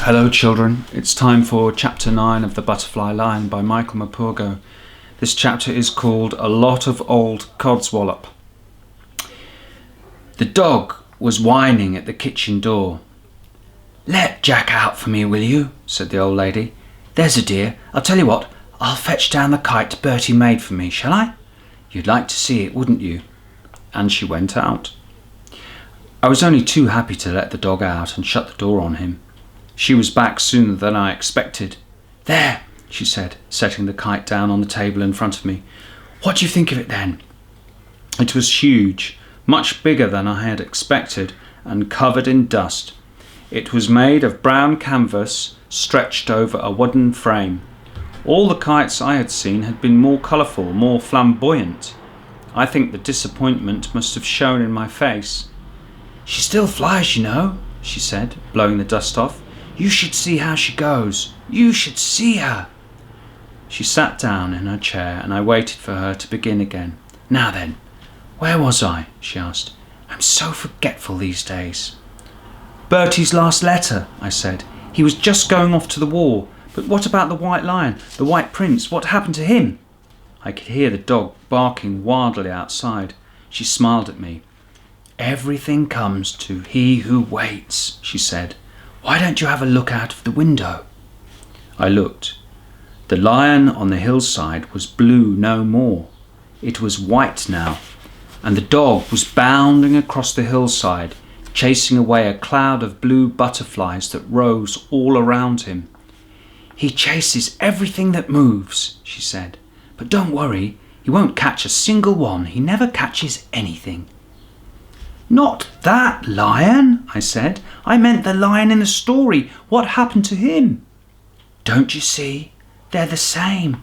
Hello children, it's time for chapter 9 of The Butterfly Lion by Michael Mapurgo. This chapter is called A Lot of Old Codswallop. The dog was whining at the kitchen door. "Let Jack out for me, will you?" said the old lady. "There's a dear. I'll tell you what, I'll fetch down the kite Bertie made for me, shall I? You'd like to see it, wouldn't you?" And she went out. I was only too happy to let the dog out and shut the door on him. She was back sooner than I expected. "There," she said, setting the kite down on the table in front of me. "What do you think of it then?" It was huge, much bigger than I had expected, and covered in dust. It was made of brown canvas stretched over a wooden frame. All the kites I had seen had been more colourful, more flamboyant. I think the disappointment must have shown in my face. "She still flies, you know," she said, blowing the dust off. "You should see how she goes. You should see her." She sat down in her chair and I waited for her to begin again. "Now then, where was I?" she asked. "I'm so forgetful these days." "Bertie's last letter," I said. "He was just going off to the war. But what about the white lion, the white prince? What happened to him?" I could hear the dog barking wildly outside. She smiled at me. "Everything comes to he who waits," she said. "Why don't you have a look out of the window?" I looked. The lion on the hillside was blue no more. It was white now, and the dog was bounding across the hillside, chasing away a cloud of blue butterflies that rose all around him. "He chases everything that moves," she said. "But don't worry, he won't catch a single one. He never catches anything." "Not that lion," I said. "I meant the lion in the story. What happened to him?" "Don't you see? They're the same.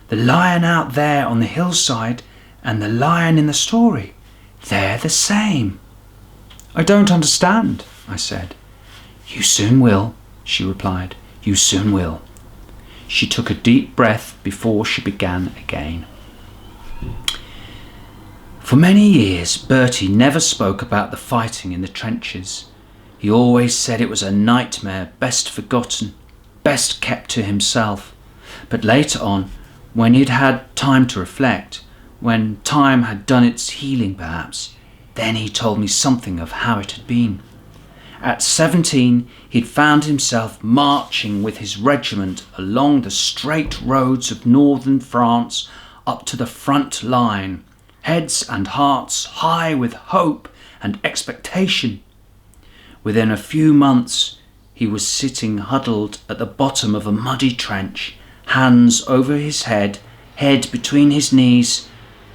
The lion out there on the hillside and the lion in the story. They're the same." "I don't understand," I said. "You soon will," she replied. "You soon will." She took a deep breath before she began again. "For many years, Bertie never spoke about the fighting in the trenches. He always said it was a nightmare best forgotten, best kept to himself. But later on, when he'd had time to reflect, when time had done its healing perhaps, then he told me something of how it had been. At 17, he'd found himself marching with his regiment along the straight roads of northern France up to the front line, heads and hearts high with hope and expectation. Within a few months, he was sitting huddled at the bottom of a muddy trench, hands over his head, head between his knees,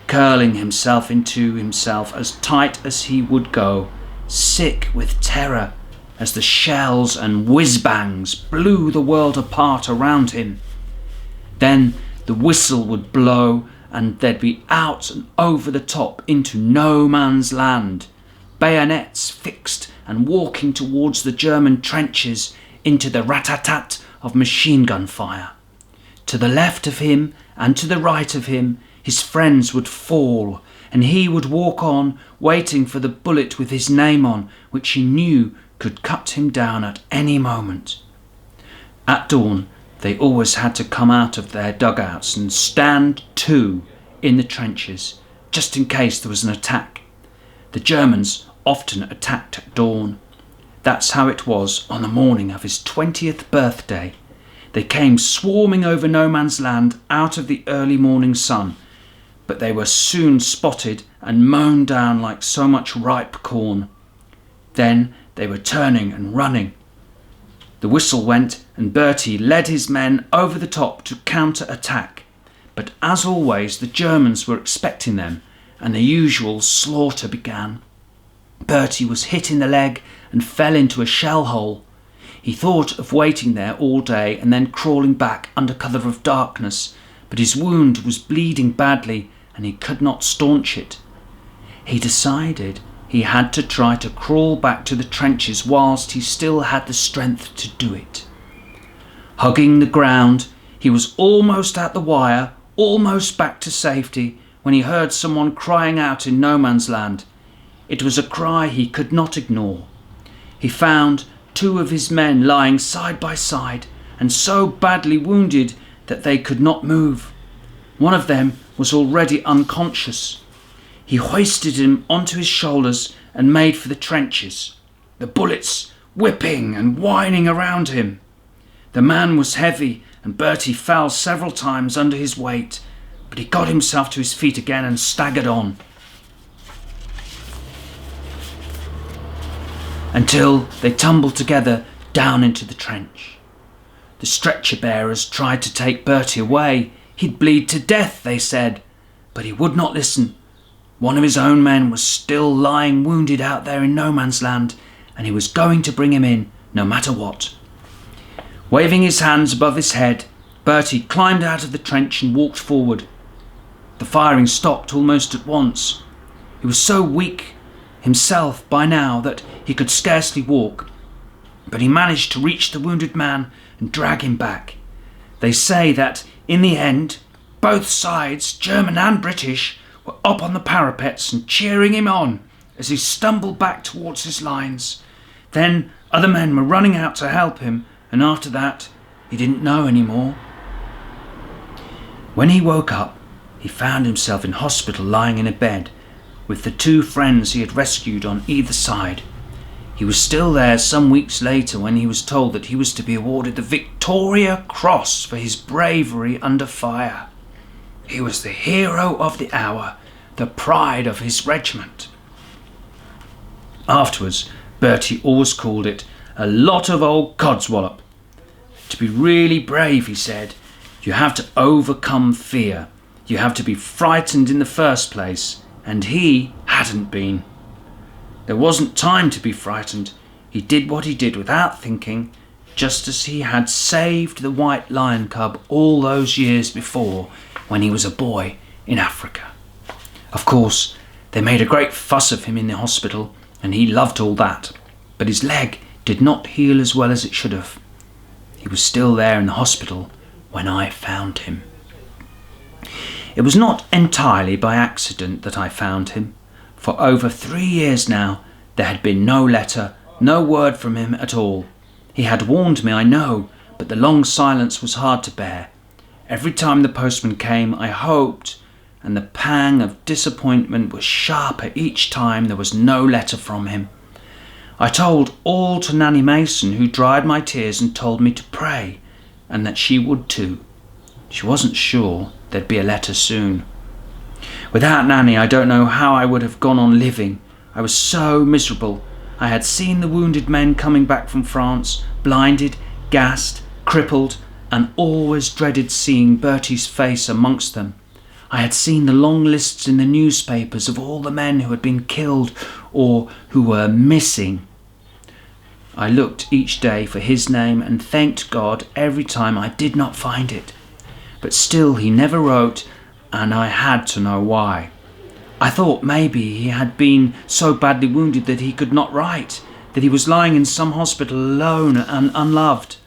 curling himself into himself as tight as he would go, sick with terror as the shells and whiz-bangs blew the world apart around him. Then the whistle would blow and they'd be out and over the top into no man's land, bayonets fixed and walking towards the German trenches into the rat-tat-tat of machine gun fire. To the left of him and to the right of him, his friends would fall, and he would walk on, waiting for the bullet with his name on, which he knew could cut him down at any moment. At dawn, they always had to come out of their dugouts and stand to in the trenches, just in case there was an attack. The Germans often attacked at dawn. That's how it was on the morning of his 20th birthday. They came swarming over no man's land out of the early morning sun, but they were soon spotted and mown down like so much ripe corn. Then they were turning and running. The whistle went and Bertie led his men over the top to counter-attack. But as always, the Germans were expecting them and the usual slaughter began. Bertie was hit in the leg and fell into a shell hole. He thought of waiting there all day and then crawling back under cover of darkness, but his wound was bleeding badly and he could not staunch it. He decided he had to try to crawl back to the trenches whilst he still had the strength to do it. Hugging the ground, he was almost at the wire, almost back to safety, when he heard someone crying out in no man's land. It was a cry he could not ignore. He found two of his men lying side by side and so badly wounded that they could not move. One of them was already unconscious. He hoisted him onto his shoulders and made for the trenches, the bullets whipping and whining around him. The man was heavy and Bertie fell several times under his weight, but he got himself to his feet again and staggered on, until they tumbled together down into the trench. The stretcher bearers tried to take Bertie away. He'd bleed to death, they said, but he would not listen. One of his own men was still lying wounded out there in no man's land, and he was going to bring him in, no matter what. Waving his hands above his head, Bertie climbed out of the trench and walked forward. The firing stopped almost at once. He was so weak himself by now that he could scarcely walk, but he managed to reach the wounded man and drag him back. They say that, in the end, both sides, German and British, were up on the parapets and cheering him on as he stumbled back towards his lines. Then other men were running out to help him, and after that he didn't know any more. When he woke up, he found himself in hospital lying in a bed with the two friends he had rescued on either side. He was still there some weeks later when he was told that he was to be awarded the Victoria Cross for his bravery under fire. He was the hero of the hour, the pride of his regiment. Afterwards, Bertie always called it a lot of old Codswallop. To be really brave, he said, you have to overcome fear. You have to be frightened in the first place, and he hadn't been. There wasn't time to be frightened. He did what he did without thinking, just as he had saved the white lion cub all those years before when he was a boy in Africa. Of course, they made a great fuss of him in the hospital, and he loved all that, but his leg did not heal as well as it should have. He was still there in the hospital when I found him. It was not entirely by accident that I found him. For over 3 years now, there had been no letter, no word from him at all. He had warned me, I know, but the long silence was hard to bear. Every time the postman came, I hoped, and the pang of disappointment was sharper each time there was no letter from him. I told all to Nanny Mason, who dried my tears and told me to pray, and that she would too. She wasn't sure there'd be a letter soon. Without Nanny, I don't know how I would have gone on living. I was so miserable. I had seen the wounded men coming back from France, blinded, gassed, crippled, and always dreaded seeing Bertie's face amongst them. I had seen the long lists in the newspapers of all the men who had been killed or who were missing. I looked each day for his name and thanked God every time I did not find it. But still he never wrote, and I had to know why. I thought maybe he had been so badly wounded that he could not write, that he was lying in some hospital alone and unloved.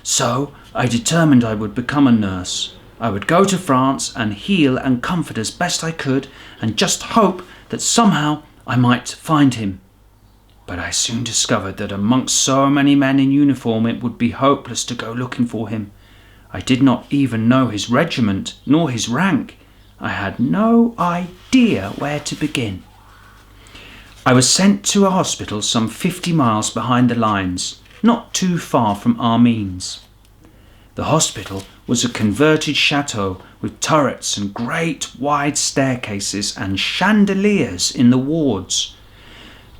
So I determined I would become a nurse. I would go to France and heal and comfort as best I could, and just hope that somehow I might find him. But I soon discovered that amongst so many men in uniform it would be hopeless to go looking for him. I did not even know his regiment, nor his rank. I had no idea where to begin. I was sent to a hospital some 50 miles behind the lines, not too far from Amiens. The hospital was a converted chateau with turrets and great wide staircases and chandeliers in the wards.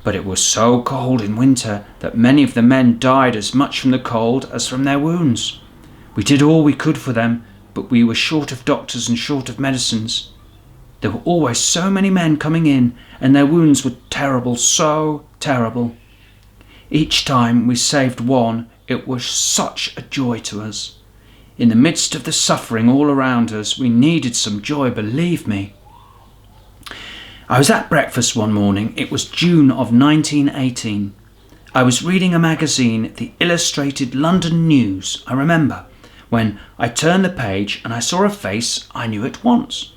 But it was so cold in winter that many of the men died as much from the cold as from their wounds. We did all we could for them, but we were short of doctors and short of medicines. There were always so many men coming in, and their wounds were terrible, so terrible. Each time we saved one, it was such a joy to us. In the midst of the suffering all around us, we needed some joy, believe me. I was at breakfast one morning. It was June of 1918. I was reading a magazine, the Illustrated London News, I remember, when I turned the page and I saw a face I knew at once.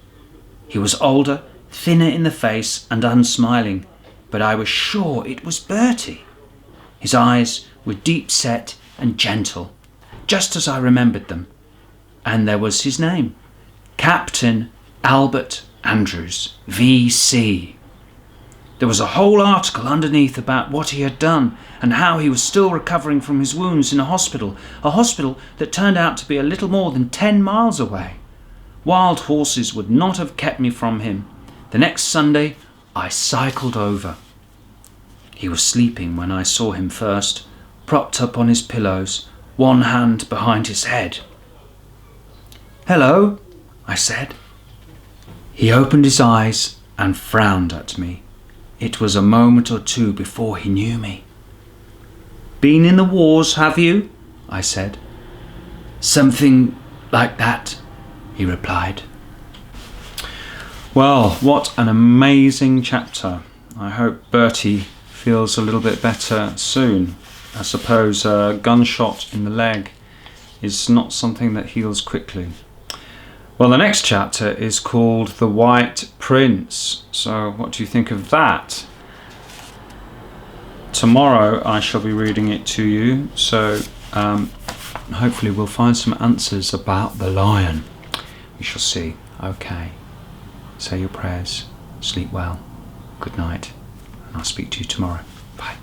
He was older, thinner in the face and unsmiling, but I was sure it was Bertie. His eyes were deep set and gentle, just as I remembered them. And there was his name, Captain Albert Andrews, V.C. There was a whole article underneath about what he had done and how he was still recovering from his wounds in a hospital that turned out to be a little more than 10 miles away. Wild horses would not have kept me from him. The next Sunday, I cycled over. He was sleeping when I saw him first, propped up on his pillows, one hand behind his head. "Hello," I said. He opened his eyes and frowned at me. It was a moment or two before he knew me. "Been in the wars, have you?" I said. "Something like that," he replied. Well, what an amazing chapter. I hope Bertie feels a little bit better soon. I suppose a gunshot in the leg is not something that heals quickly. Well, the next chapter is called The White Prince. So what do you think of that? Tomorrow I shall be reading it to you. So hopefully we'll find some answers about the lion. We shall see. Okay. Say your prayers. Sleep well. Good night. And I'll speak to you tomorrow. Bye.